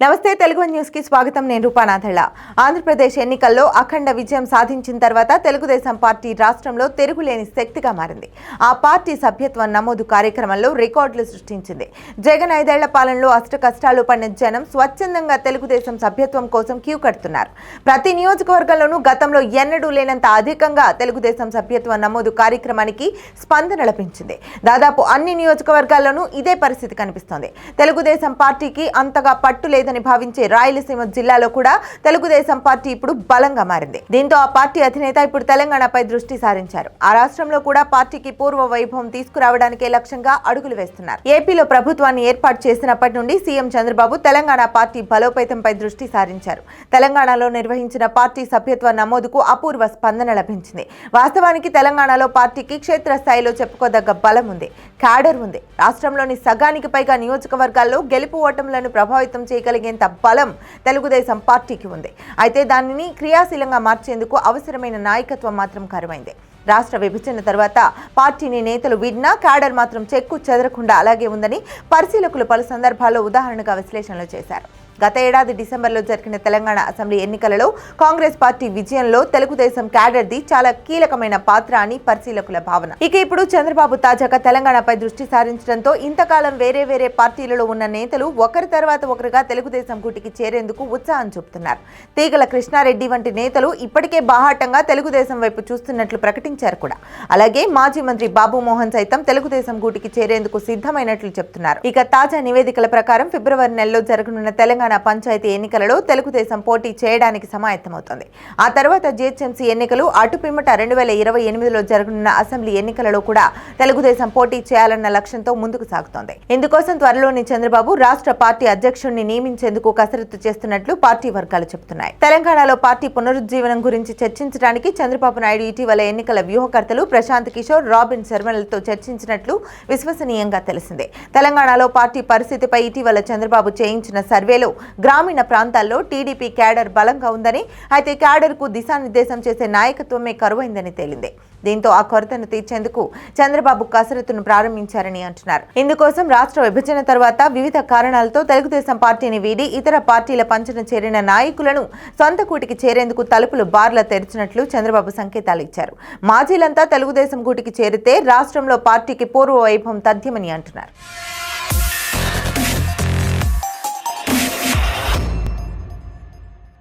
నమస్తే తెలుగు న్యూస్ కి స్వాగతం. నేను రూపానాథళ్ళ. ఆంధ్రప్రదేశ్ ఎన్నికల్లో అఖండ విజయం సాధించిన తర్వాత తెలుగుదేశం పార్టీ రాష్ట్రంలో తిరుగులేని శక్తిగా మారింది. ఆ పార్టీ సభ్యత్వ నమోదు కార్యక్రమంలో రికార్డులు సృష్టించింది. జగన్ 5 ఏళ్ల పాలనలో అష్ట కష్టాలు పడిన జనం స్వచ్ఛందంగా తెలుగుదేశం సభ్యత్వం కోసం క్యూ కడుతున్నారు. ప్రతి నియోజకవర్గంలోనూ గతంలో ఎన్నడూ లేనంత అధికంగా తెలుగుదేశం సభ్యత్వ నమోదు కార్యక్రమానికి స్పందన లభించింది. దాదాపు అన్ని నియోజకవర్గాల్లోనూ ఇదే పరిస్థితి కనిపిస్తోంది. తెలుగుదేశం పార్టీకి అంతగా పట్టు లేదని భావించే రాయలసీమ జిల్లాలో కూడా తెలుగుదేశం పార్టీ ఇప్పుడు బలంగా మారింది. దీంతో ఆ పార్టీ అధినేత ఇప్పుడు తెలంగాణపై దృష్టి సారించారు. ఆ రాష్ట్రంలో కూడా పార్టీకి పూర్వ వైభవం తీసుకురావడానికే లక్ష్యంగా అడుగులు వేస్తున్నారు. ఏపీలో ప్రభుత్వాన్ని ఏర్పాటు చేసినప్పటి నుండి సీఎం చంద్రబాబు తెలంగాణ పార్టీ బలోపేతంపై దృష్టి సారించారు. తెలంగాణలో నిర్వహించిన పార్టీ సభ్యత్వ నమోదుకు అపూర్వ స్పందన లభించింది. వాస్తవానికి తెలంగాణలో పార్టీకి క్షేత్రస్థాయిలో చెప్పుకోదగ్గ బలం ఉంది, క్యాడర్ ఉంది. రాష్ట్రంలోని సగానికి పైగా నియోజకవర్గాల్లో గెలుపు ఓటములను ప్రభావితం చేయగలిగేంత బలం తెలుగుదేశం పార్టీకి ఉంది. అయితే దానిని క్రియాశీలంగా మార్చేందుకు అవసరమైన నాయకత్వం మాత్రం కరువైంది. రాష్ట్ర విభజన తర్వాత పార్టీని నేతలు వీడినా క్యాడర్ మాత్రం చెక్కు చెదరకుండా అలాగే ఉందని పరిశీలకులు పలు సందర్భాల్లో ఉదాహరణగా విశ్లేషణలు చేశారు. గత ఏడాది డిసెంబర్లో జరిగిన తెలంగాణ అసెంబ్లీ ఎన్నికలలో కాంగ్రెస్ పార్టీ విజయంలో తెలుగుదేశం క్యాడర్ది చాలా కీలకమైన పాత్ర అని పరిశీలకుల భావన. ఇక ఇప్పుడు చంద్రబాబు తాజాగా తెలంగాణపై దృష్టి సారించడంతో ఇంతకాలం వేరే పార్టీలలో ఉన్న నేతలు ఒకరి తర్వాత ఒకరుగా తెలుగుదేశం గూటికి చేరేందుకు ఉత్సాహం చూపుతున్నారు. తీగల కృష్ణారెడ్డి వంటి నేతలు ఇప్పటికే బాహాటంగా తెలుగుదేశం వైపు చూస్తున్నట్లు ప్రకటించారు కూడా. అలాగే మాజీ మంత్రి బాబు మోహన్ సైతం తెలుగుదేశం గూటికి చేరేందుకు సిద్ధమైనట్లు చెప్తున్నారు. ఇక తాజా నివేదికల ప్రకారం ఫిబ్రవరి నెలలో జరగనున్న తెలంగాణ పంచాయతీ ఎన్నికలలో తెలుగుదేశం పోటీ చేయడానికి సమాయత్తమవుతోంది. ఆ తర్వాత జీహెచ్ఎంసీ ఎన్నికలు, అటు పిమ్మట 2028లో జరగనున్న అసెంబ్లీ ఎన్నికలలో కూడా తెలుగుదేశం పోటీ చేయాలన్న లక్ష్యంతో ముందుకు సాగుతోంది. ఇందుకోసం త్వరలోని చంద్రబాబు రాష్ట్ర పార్టీ అధ్యక్షుడిని నియమించేందుకు కసరత్తు చేస్తున్నట్లు పార్టీ వర్గాలు చెబుతున్నాయి. తెలంగాణలో పార్టీ పునరుజ్జీవనం గురించి చర్చించడానికి చంద్రబాబు నాయుడు ఇటీవల ఎన్నికల వ్యూహకర్తలు ప్రశాంత్ కిషోర్, రాబిన్ శర్మలతో చర్చించినట్లు విశ్వసనీయంగా తెలిసిందే. తెలంగాణలో పార్టీ పరిస్థితిపై ఇటీవల చంద్రబాబు చేయించిన సర్వేలో గ్రామీణ ప్రాంతాల్లో టీడీపీ క్యాడర్ బలంగా ఉందని, అయితే క్యాడర్కు దిశానిర్దేశం చేసే నాయకత్వమే కరువైందని తేలింది. దీంతో ఆ కొరతను తీర్చేందుకు చంద్రబాబు కసరత్తును ప్రారంభించారని అంటున్నారు. ఇందుకోసం రాష్ట్ర విభజన తర్వాత వివిధ కారణాలతో తెలుగుదేశం పార్టీని వీడి ఇతర పార్టీల పంచన చేరిన నాయకులను సొంత కూటికి చేరేందుకు తలుపులు బార్లా తెరిచినట్లు చంద్రబాబు సంకేతాలు ఇచ్చారు. మాజీలంతా తెలుగుదేశం కూటికి చేరితే రాష్ట్రంలో పార్టీకి పూర్వ వైభవం తథ్యమని అంటున్నారు.